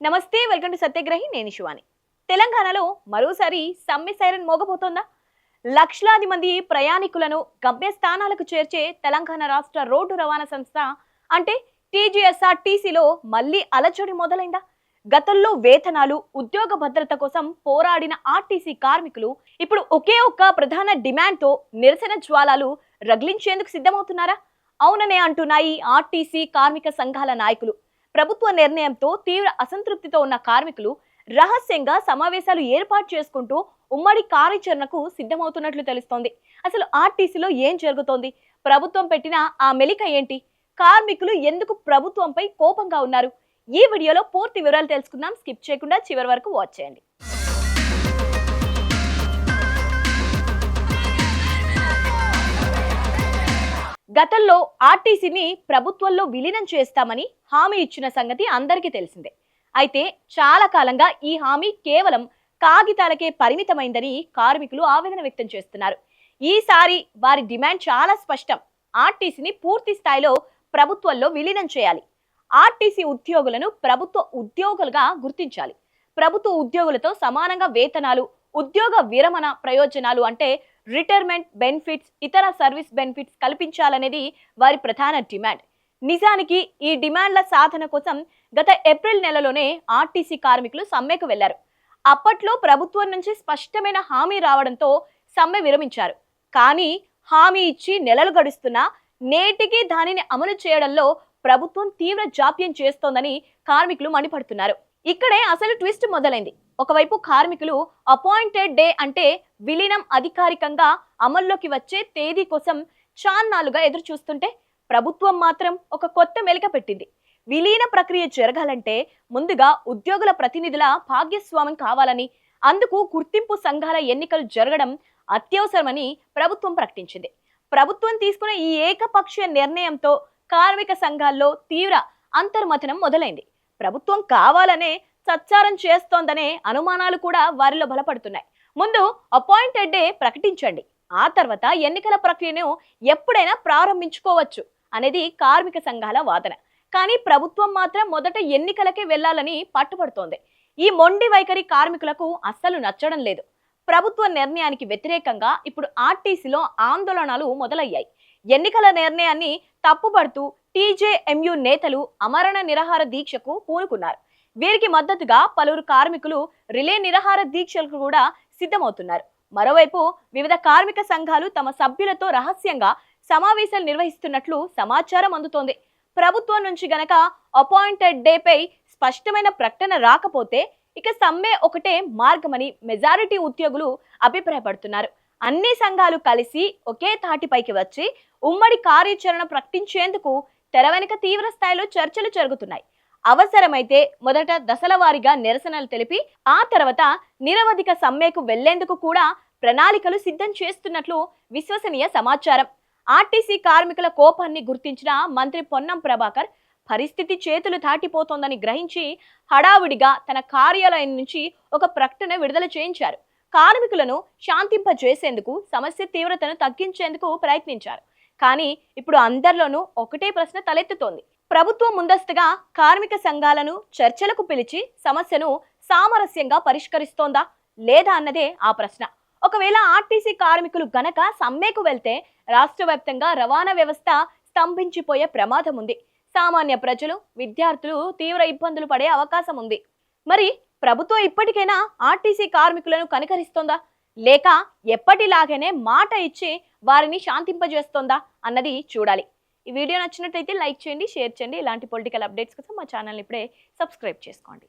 నమస్తే, welcome to సత్యగ్రహి. నేను శివాని. తెలంగాణలో మరోసారి సమ్మె సైరన్ మోగబోతోందా? లక్షలాది మంది ప్రయాణికులను గమ్యస్థానాలకు చేర్చే తెలంగాణ రాష్ట్ర రోడ్డు రవాణా సంస్థ అంటే టీజీఎస్ఆర్టీసీలో మళ్ళీ అలజడి మొదలైందా? గతంలో వేతనాలు, ఉద్యోగ భద్రత కోసం పోరాడిన ఆర్టీసీ కార్మికులు ఇప్పుడు ఒకే ఒక్క ప్రధాన డిమాండ్తో నిరసన జ్వాలాలు రగిలించేందుకు సిద్ధమవుతున్నారా? అవుననే అంటున్నాయి ఆర్టీసీ కార్మిక సంఘాల నాయకులు. ప్రభుత్వ నిర్ణయంతో తీవ్ర అసంతృప్తితో ఉన్న కార్మికులు రహస్యంగా సమావేశాలు ఏర్పాటు చేసుకుంటూ ఉమ్మడి కార్యాచరణకు సిద్ధమవుతున్నట్లు తెలుస్తోంది. అసలు ఆర్టీసీలో ఏం జరుగుతోంది? ప్రభుత్వం పెట్టిన ఆ మెలిక ఏంటి? కార్మికులు ఎందుకు ప్రభుత్వంపై కోపంగా ఉన్నారు? ఈ వీడియోలో పూర్తి వివరాలు తెలుసుకుందాం. స్కిప్ చేయకుండా చివరి వరకు వాచ్ చేయండి. గతంలో ఆర్టీసీని ప్రభుత్వంలో విలీనం చేస్తామని హామీ ఇచ్చిన సంగతి అందరికీ తెలిసిందే. అయితే చాలా కాలంగా ఈ హామీ కేవలం కాగితాలకే పరిమితమైందని కార్మికులు ఆవేదన వ్యక్తం చేస్తున్నారు. ఈసారి వారి డిమాండ్ చాలా స్పష్టం. ఆర్టీసీని పూర్తి స్థాయిలో ప్రభుత్వంలో విలీనం చేయాలి. ఆర్టీసీ ఉద్యోగులను ప్రభుత్వ ఉద్యోగులుగా గుర్తించాలి. ప్రభుత్వ ఉద్యోగులతో సమానంగా వేతనాలు, ఉద్యోగ విరమణ ప్రయోజనాలు అంటే రిటైర్మెంట్ బెనిఫిట్స్, ఇతర సర్వీస్ బెనిఫిట్స్ కల్పించాలనేది వారి ప్రధాన డిమాండ్. నిజానికి ఈ డిమాండ్ల సాధన కోసం గత ఏప్రిల్ నెలలోనే ఆర్టీసీ కార్మికులు సమ్మెకు వెళ్లారు. అప్పట్లో ప్రభుత్వం నుంచి స్పష్టమైన హామీ రావడంతో సమ్మె విరమించారు. కానీ హామీ ఇచ్చి నెలలు గడుస్తున్నా నేటికి దానిని అమలు చేయడంలో ప్రభుత్వం తీవ్ర జాప్యం చేస్తోందని కార్మికులు మండిపడుతున్నారు. ఇక్కడే అసలు ట్విస్ట్ మొదలైంది. ఒకవైపు కార్మికులు అపాయింటెడ్ డే అంటే విలీనం అధికారికంగా అమల్లోకి వచ్చే తేదీ కోసం చాన్నాలుగా ఎదురు చూస్తుంటే, ప్రభుత్వం మాత్రం ఒక కొత్త మెలిక పెట్టింది. విలీన ప్రక్రియ జరగాలంటే ముందుగా ఉద్యోగుల ప్రతినిధుల భాగస్వామ్యం కావాలని, అందుకు గుర్తింపు సంఘాల ఎన్నికలు జరగడం అత్యవసరమని ప్రభుత్వం ప్రకటించింది. ప్రభుత్వం తీసుకున్న ఈ ఏకపక్ష నిర్ణయంతో కార్మిక సంఘాల్లో తీవ్ర అంతర్మథనం మొదలైంది. ప్రభుత్వం కావాలనే సత్చారం చేస్తోందనే అనుమానాలు కూడా వారిలో బలపడుతున్నాయి. ముందు అపాయింటెడ్ డే ప్రకటించండి, ఆ తర్వాత ఎన్నికల ప్రక్రియను ఎప్పుడైనా ప్రారంభించుకోవచ్చు అనేది కార్మిక సంఘాల వాదన. కానీ ప్రభుత్వం మాత్రం మొదట ఎన్నికలకే వెళ్లాలని పట్టుబడుతోంది. ఈ మొండి వైఖరి కార్మికులకు అస్సలు నచ్చడం లేదు. ప్రభుత్వ నిర్ణయానికి వ్యతిరేకంగా ఇప్పుడు ఆర్టీసీలో ఆందోళనలు మొదలయ్యాయి. ఎన్నికల నిర్ణయాన్ని తప్పుపడుతూ టీజేఎంయు నేతలు అమరణ నిరాహార దీక్షకు పూనుకున్నారు. వీరికి మద్దతుగా పలువురు కార్మికులు రిలే నిరాహార దీక్షలకు కూడా సిద్ధమవుతున్నారు. మరోవైపు వివిధ కార్మిక సంఘాలు తమ సభ్యులతో రహస్యంగా సమావేశాలు నిర్వహిస్తున్నట్లు సమాచారం అందుతోంది. ప్రభుత్వం నుంచి గనక అపాయింటెడ్ డేపై స్పష్టమైన ప్రకటన రాకపోతే ఇక సమ్మె ఒకటే మార్గమని మెజారిటీ ఉద్యోగులు అభిప్రాయపడుతున్నారు. అన్ని సంఘాలు కలిసి ఒకే తాటిపైకి వచ్చి ఉమ్మడి కార్యాచరణ ప్రకటించేందుకు తెర వెనుక తీవ్ర స్థాయిలో చర్చలు జరుగుతున్నాయి. అవసరమైతే మొదట దశల వారీగా నిరసనలు తెలిపి ఆ తర్వాత నిరవధిక సమ్మెకు వెళ్లేందుకు కూడా ప్రణాళికలు సిద్ధం చేస్తున్నట్లు విశ్వసనీయ సమాచారం. ఆర్టీసీ కార్మికుల కోపాన్ని గుర్తించిన మంత్రి పొన్నం ప్రభాకర్ పరిస్థితి చేతులు దాటిపోతోందని గ్రహించి హడావుడిగా తన కార్యాలయం నుంచి ఒక ప్రకటన విడుదల చేయించారు. కార్మికులను శాంతింపజేసేందుకు, సమస్య తీవ్రతను తగ్గించేందుకు ప్రయత్నించారు. కానీ ఇప్పుడు అందరిలోనూ ఒకటే ప్రశ్న తలెత్తుతోంది. ప్రభుత్వం ముందస్తుగా కార్మిక సంఘాలను చర్చలకు పిలిచి సమస్యను సామరస్యంగా పరిష్కరిస్తోందా లేదా అన్నదే ఆ ప్రశ్న. ఒకవేళ ఆర్టీసీ కార్మికులు గనక సమ్మెకు వెళ్తే రాష్ట్ర వ్యాప్తంగా రవాణా వ్యవస్థ స్తంభించిపోయే ప్రమాదం ఉంది. సామాన్య ప్రజలు, విద్యార్థులు తీవ్ర ఇబ్బందులు పడే అవకాశం ఉంది. మరి ప్రభుత్వం ఇప్పటికైనా ఆర్టీసీ కార్మికులను కనికరిస్తోందా లేక ఎప్పటిలాగానే మాట ఇచ్చి వారిని శాంతింపజేస్తోందా అన్నది చూడాలి. ఈ వీడియో నచ్చినట్లయితే లైక్ చేయండి, షేర్ చేయండి. ఇలాంటి పొలిటికల్ అప్డేట్స్ కోసం మా ఛానల్ ఇప్పుడే సబ్స్క్రైబ్ చేసుకోండి.